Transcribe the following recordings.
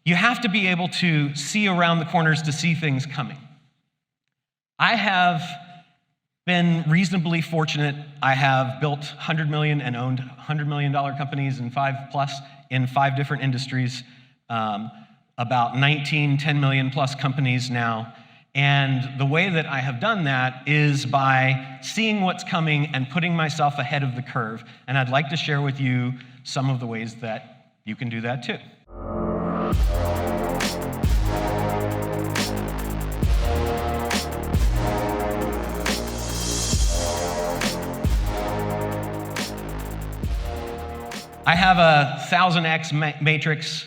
you have to be able to see around the corners to see things coming. I have been reasonably fortunate. I have built $100 million and owned $100 million companies in 5 different industries, about 19, 10 million plus companies now. And the way that I have done that is by seeing what's coming and putting myself ahead of the curve. And I'd like to share with you some of the ways that you can do that too. I have a 1000x matrix.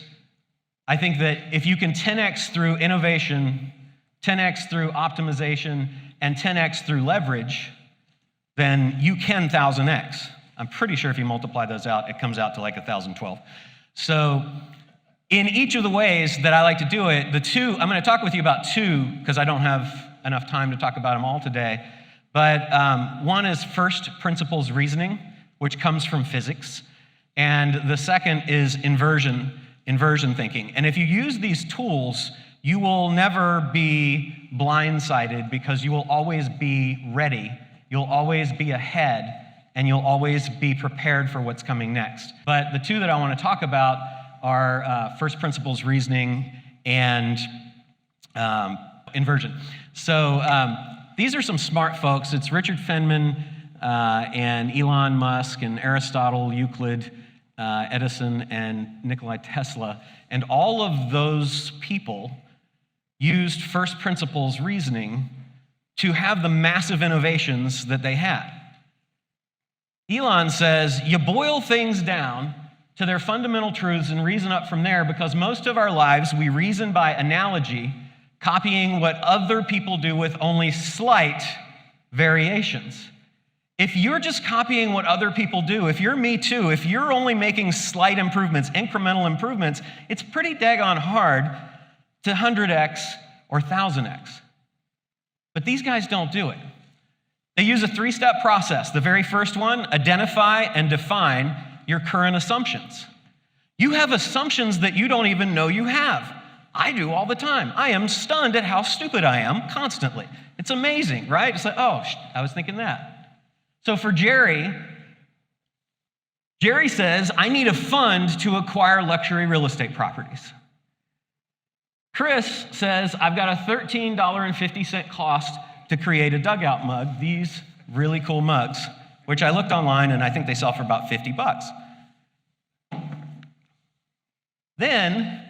I think that if you can 10x through innovation, 10x through optimization, and 10x through leverage, then you can 1000x. I'm pretty sure if you multiply those out, it comes out to like 1012. So in each of the ways that I like to do it, I'm going to talk with you about two because I don't have enough time to talk about them all today. But one is first principles reasoning, which comes from physics. And the second is inversion thinking. And if you use these tools, you will never be blindsided because you will always be ready, you'll always be ahead, and you'll always be prepared for what's coming next. But the two that I want to talk about are first principles reasoning and inversion. So these are some smart folks. It's Richard Feynman and Elon Musk and Aristotle, Euclid, Edison, and Nikola Tesla. And all of those people used first principles reasoning to have the massive innovations that they had. Elon says, you boil things down to their fundamental truths and reason up from there because most of our lives we reason by analogy, copying what other people do with only slight variations. If you're just copying what other people do, if you're me too, if you're only making slight improvements, incremental improvements, it's pretty daggone hard to 100x or 1000x. But these guys don't do it. They use a 3-step process. The very first one, identify and define your current assumptions. You have assumptions that you don't even know you have. I do all the time. I am stunned at how stupid I am constantly. It's amazing, right? It's like, oh, I was thinking that. So for Jerry says, I need a fund to acquire luxury real estate properties. Chris says, I've got a $13.50 cost to create a dugout mug, these really cool mugs, which I looked online and I think they sell for about 50 bucks. Then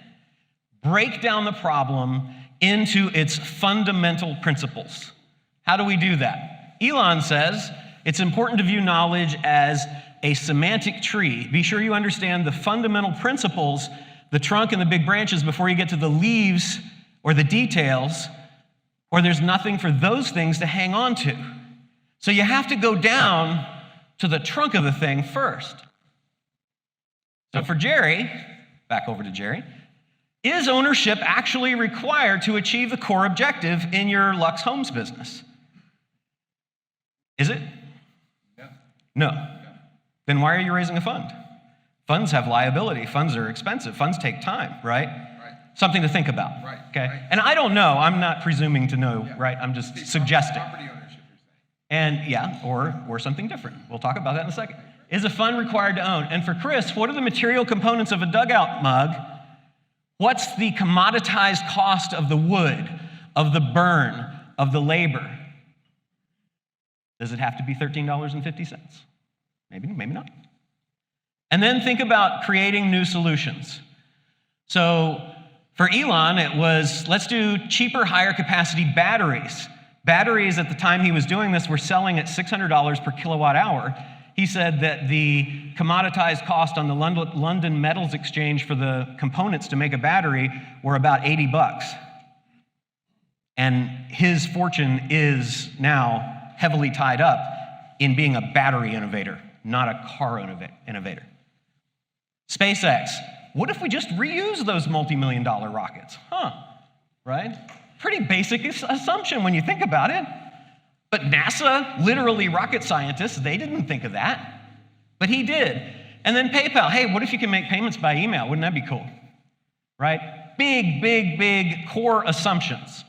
break down the problem into its fundamental principles. How do we do that? Elon says, it's important to view knowledge as a semantic tree. Be sure you understand the fundamental principles, the trunk and the big branches before you get to the leaves or the details, or there's nothing for those things to hang on to. So you have to go down to the trunk of the thing first. So for Jerry, back over to Jerry, is ownership actually required to achieve the core objective in your Lux Homes business? Is it? No. Then why are you raising a fund? Funds have liability. Funds are expensive. Funds take time, right? Something to think about. Right. Okay. Right. And I don't know. I'm not presuming to know, right? I'm just suggesting. Property ownership, you're And saying. yeah, or something different. We'll talk about that in a second. Is a fund required to own? And for Chris, what are the material components of a dugout mug? What's the commoditized cost of the wood, of the burn, of the labor? Does it have to be $13.50? Maybe not. And then think about creating new solutions. So for Elon, it was, let's do cheaper, higher capacity batteries. Batteries at the time he was doing this were selling at $600 per kilowatt hour. He said that the commoditized cost on the London Metals Exchange for the components to make a battery were about 80 bucks. And his fortune is now heavily tied up in being a battery innovator, not a car innovator. SpaceX, what if we just reuse those multi-million-dollar rockets? Right? Pretty basic assumption when you think about it. But NASA, literally rocket scientists, they didn't think of that. But he did. And then PayPal, hey, what if you can make payments by email? Wouldn't that be cool? Right? Big, big, big core assumptions.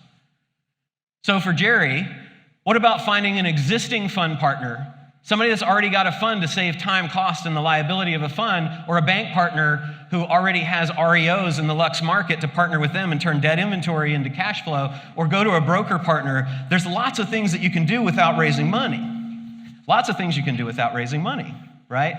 So for Jerry, what about finding an existing fund partner, somebody that's already got a fund to save time, cost, and the liability of a fund, or a bank partner who already has REOs in the Lux market to partner with them and turn debt inventory into cash flow, or go to a broker partner? There's lots of things that you can do without raising money. Lots of things you can do without raising money, right?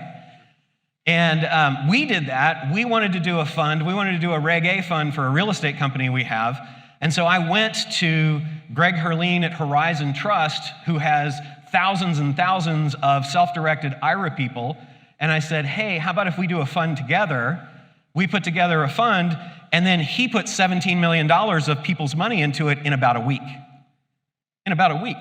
And we did that. We wanted to do a fund. We wanted to do a Reg A fund for a real estate company we have. And so I went to Greg Herline at Horizon Trust, who has thousands and thousands of self-directed IRA people, and I said, hey, how about if we do a fund together? We put together a fund, and then he put $17 million of people's money into it in about a week. In about a week.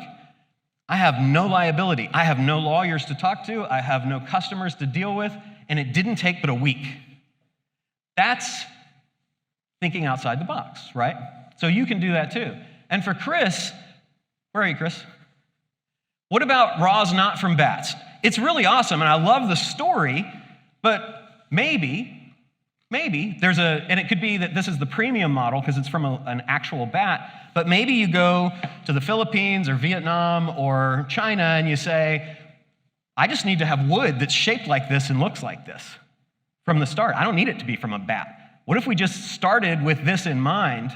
I have no liability. I have no lawyers to talk to. I have no customers to deal with, and it didn't take but a week. That's thinking outside the box, right? So you can do that too. And for Chris, where are you, Chris? What about Ra's not from bats? It's really awesome, and I love the story, but maybe there's and it could be that this is the premium model because it's from an actual bat, but maybe you go to the Philippines or Vietnam or China and you say, I just need to have wood that's shaped like this and looks like this from the start. I don't need it to be from a bat. What if we just started with this in mind?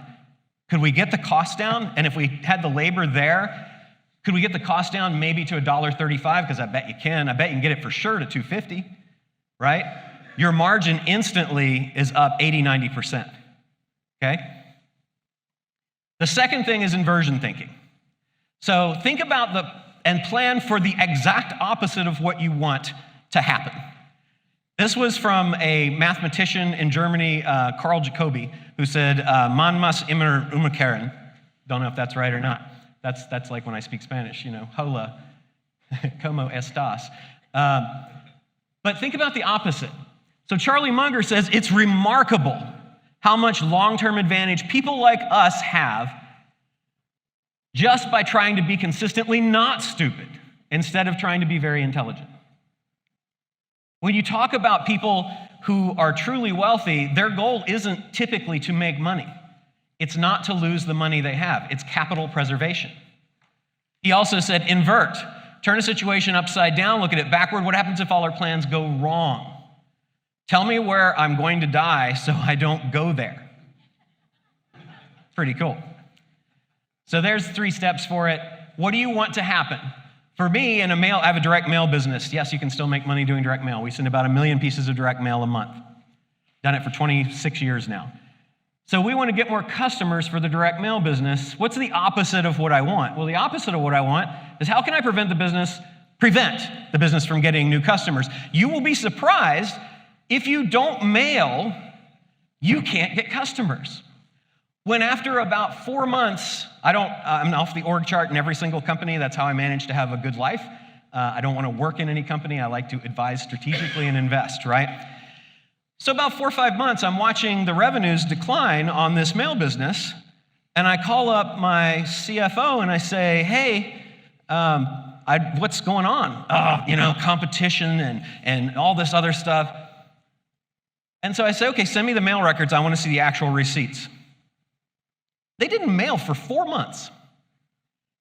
Could we get the cost down? And if we had the labor there, could we get the cost down maybe to $1.35? Because I bet you can. I bet you can get it for sure to $2.50, right? Your margin instantly is up 80, 90%, okay? The second thing is inversion thinking. So think about and plan for the exact opposite of what you want to happen. This was from a mathematician in Germany, Carl Jacobi, who said, man muss immer umkehren. Don't know if that's right or not. That's like when I speak Spanish, you know, hola, como estás? But think about the opposite. So Charlie Munger says, it's remarkable how much long-term advantage people like us have just by trying to be consistently not stupid instead of trying to be very intelligent. When you talk about people who are truly wealthy, their goal isn't typically to make money. It's not to lose the money they have. It's capital preservation. He also said, invert. Turn a situation upside down, look at it backward. What happens if all our plans go wrong? Tell me where I'm going to die so I don't go there. Pretty cool. So there's 3 steps for it. What do you want to happen? For me, I have a direct mail business. Yes, you can still make money doing direct mail. We send about 1 million pieces of direct mail a month. Done it for 26 years now. So we want to get more customers for the direct mail business. What's the opposite of what I want? Well, the opposite of what I want is how can I prevent the business from getting new customers? You will be surprised if you don't mail, you can't get customers. When after about 4 months, I'm off the org chart in every single company. That's how I manage to have a good life. I don't want to work in any company. I like to advise strategically and invest, right? So about 4 or 5 months, I'm watching the revenues decline on this mail business, and I call up my CFO and I say, hey, what's going on? Competition and all this other stuff. And so I say, okay, send me the mail records. I want to see the actual receipts. They didn't mail for 4 months.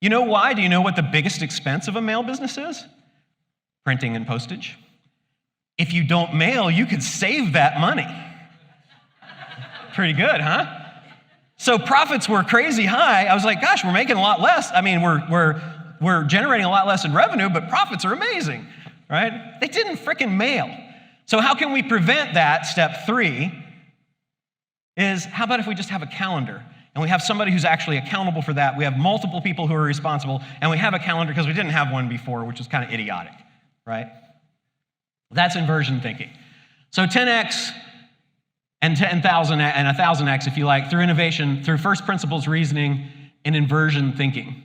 You know why? Do you know what the biggest expense of a mail business is? Printing and postage. If you don't mail, you could save that money. Pretty good, huh? So profits were crazy high. I was like, gosh, we're making a lot less. I mean, we're generating a lot less in revenue, but profits are amazing, right? They didn't frickin' mail. So how can we prevent that? Step 3 is, how about if we just have a calendar? And we have somebody who's actually accountable for that. We have multiple people who are responsible, and we have a calendar because we didn't have one before, which is kind of idiotic, right? That's inversion thinking. So 10x and 1,000x, if you like, through innovation, through first principles reasoning and inversion thinking.